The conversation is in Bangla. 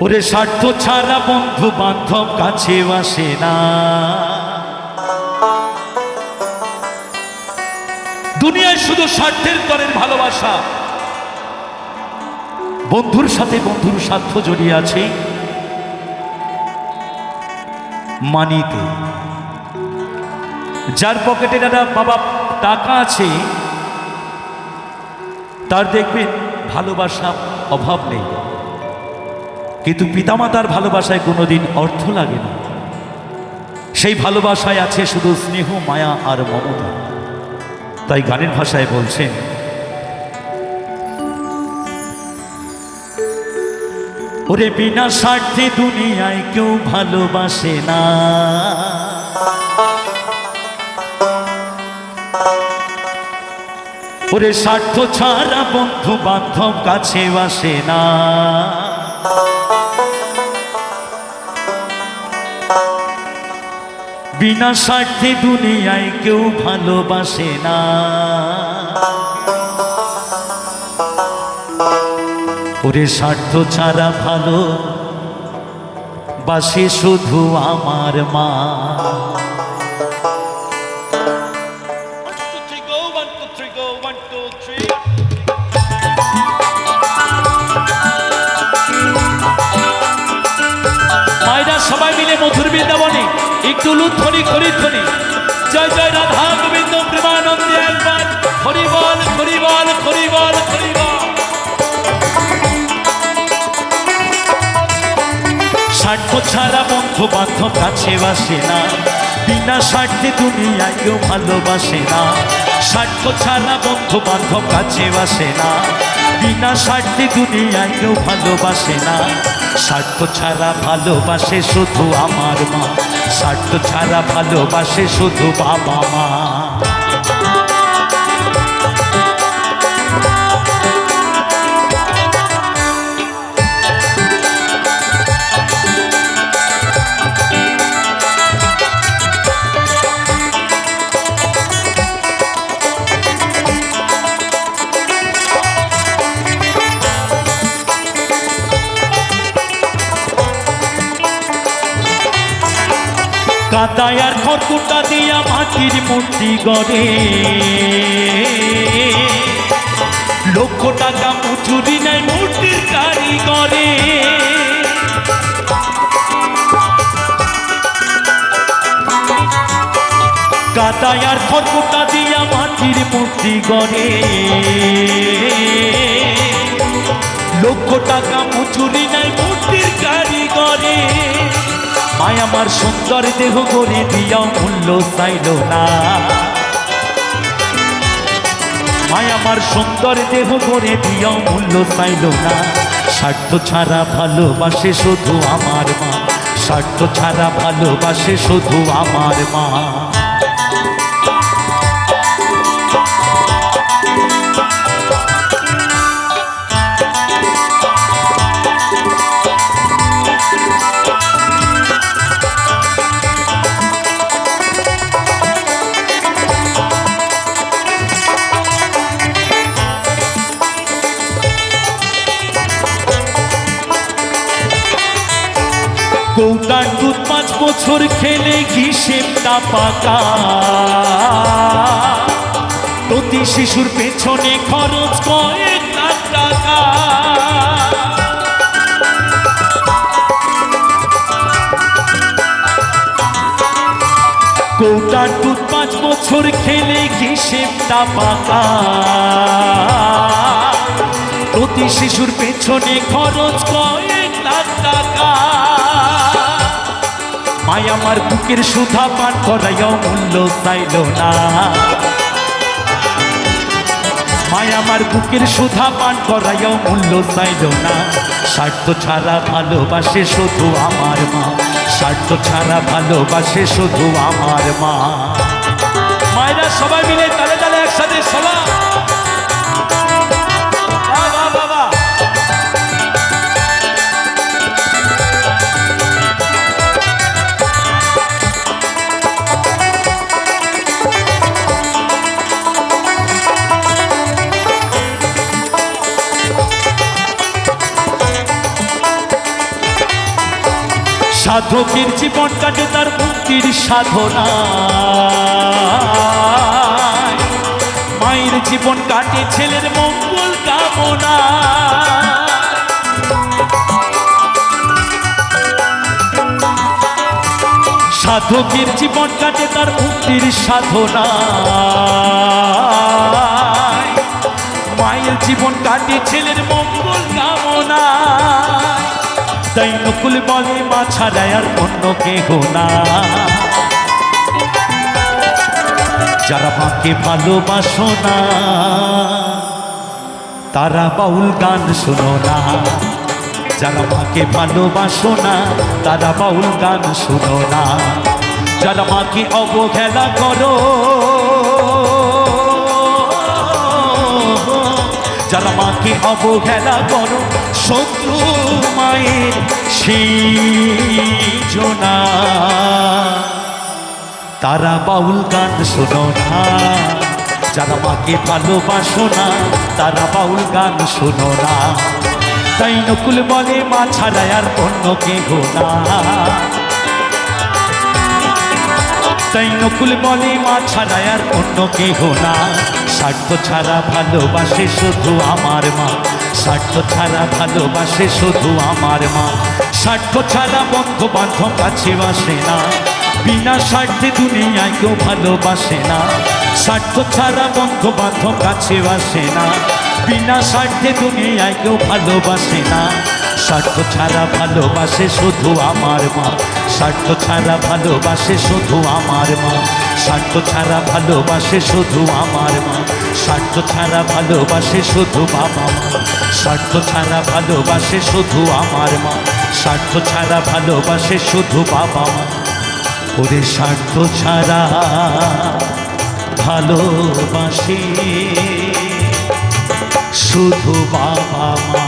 ওরে স্বার্থ ছাড়া বন্ধু বান্ধব কাছে আসে না। দুনিয়ায় শুধু স্বার্থের তরের ভালোবাসা। বন্ধুর সাথে বন্ধুর স্বার্থ জড়িয়ে আছে মানিতে। যার পকেটে দাদা বাবা টাকা আছে তার দেখবেন ভালোবাসা অভাব নেই, কিন্তু পিতামাতার ভালোবাসায় কোনোদিন অর্থ লাগে না। সেই ভালোবাসায় আছে শুধু স্নেহ, মায়া আর মমতা। তাই গানের ভাষায় বলছেন, ওরে বিনা স্বার্থে দুনিয়ায় কেউ ভালোবাসে না। ওরে স্বার্থ ছাড়া বন্ধু বান্ধব কাছে আসে না। বিনা স্বার্থে দুনিয়ায় কেউ ভালোবাসে না। ওরে স্বার্থ ছাড়া ভালো বাসে শুধু আমার মা। মায়েরা সবাই মিলে মধুর বৃন্দাবনে একটু লুধ্বনি খরিধ্বনি। জয় জয় রাধা গোবিন্দ প্রেমানন্দে একবার হরি বল হরি বল হরি বল হরি বল। স্বার্থ ছাড়া বন্ধু বান্ধব কাছে আসে না। বিনা স্বার্থে দুনিয়ায় কেউ ভালোবাসে না। স্বার্থ ছাড়া বন্ধু বান্ধব কাছে আসে না। বিনা স্বার্থে দুনিয়ায় কেউ ভালোবাসে না। স্বার্থ ছাড়া ভালোবাসে শুধু আমার মা। স্বার্থ ছাড়া ভালোবাসে শুধু বাবা মা। কাদায় আর খড়কুটা দিয়া মাটির মূর্তি গড়ে। লক্ষ টাকা মজুরি নেয় মূর্তির কারিগরে। কাদায় আর খড়কুটা দিয়া মাটির মূর্তি গড়ে। লক্ষ টাকা মজুরি নেয় মূর্তির কারিগরে। মায় আমার সুন্দর দেহ করে দিয়াও মূল্য চাইল না। মায় আমার সুন্দর দেহ করে দিয়াও মূল্য চাইল না। স্বার্থ ছাড়া ভালোবাসে শুধু আমার মা। স্বার্থ ছাড়া ভালোবাসে শুধু আমার মা। কৌটার দুধ 5 বছর খেলে হিসেবটা পাকা। প্রতি শিশুর পেছনে খরচ কয়েক লাখ টাকা। কৌটার দুধ 5 বছর খেলে হিসেবটা পাকা। প্রতি শিশুর পেছনে খরচ কয়েক লাখ টাকা। মায় আমার বুকের সুধা পান করাইও মূল্য চাইল না। মায় আমার বুকের সুধা পান করাইও মূল্য চাইল না। স্বার্থ ছাড়া ভালোবাসে শুধু আমার মা। স্বার্থ ছাড়া ভালোবাসে শুধু আমার মা। মায়েরা সবাই মিলে তালে তালে একসাথে সবাই সাধকের জীবন কাটে তার মুক্তির সাধনা, মায়ের জীবন কাটে ছেলের মঙ্গল কামনা। সাধকের জীবন কাটে তার মুক্তির সাধনা, মায়ের জীবন কাটে ছেলের মঙ্গল কামনা। তাই নকুল বলে মা ছাড়া আর অন্য কেহ না। যারা মাকে ভালোবাসো না তারা বাউল গান শোনো না, যারা মাকে ভালোবাসো না তারা বাউল গান শোনো না। যারা মাকে অবহেলা করো, যারা মাকে অবহেলা করো, শত্রু মায়ের সৃজনা, তারা বাউল গান শোনো না। যারা মাকে ভালোবাসো না তারা বাউল গান শোনো না। তাই নকুল বলে মা ছাড়া আর অন্য কেহ না। তাই নকুল বলে মা ছাড়া আর অন্য কেহ না। স্বার্থ ছাড়া ভালোবাসে শুধু আমার মা, স্বার্থ ছাড়া ভালোবাসে শুধু আমার মা। স্বার্থ ছাড়া বন্ধু বান্ধব কাছে বাসে না, বিনা স্বার্থে দুনিয়ায় কেউ ভালোবাসে না। স্বার্থ ছাড়া বন্ধু বান্ধব কাছে বাসে না, বিনা স্বার্থে দুনিয়ায় কেউ ভালোবাসে না। স্বার্থ ছাড়া ভালোবাসে শুধু আমার মা, স্বার্থ ছাড়া ভালোবাসে শুধু আমার মা। স্বার্থ ছাড়া ভালোবাসে শুধু আমার মা, স্বার্থ ছাড়া ভালোবাসে শুধু বাবা মা। স্বার্থ ছাড়া ভালোবাসে শুধু আমার মা, স্বার্থ ছাড়া ভালোবাসে শুধু বাবা মা। ওরে স্বার্থ ছাড়া ভালোবাসে শুধু বাবা মা।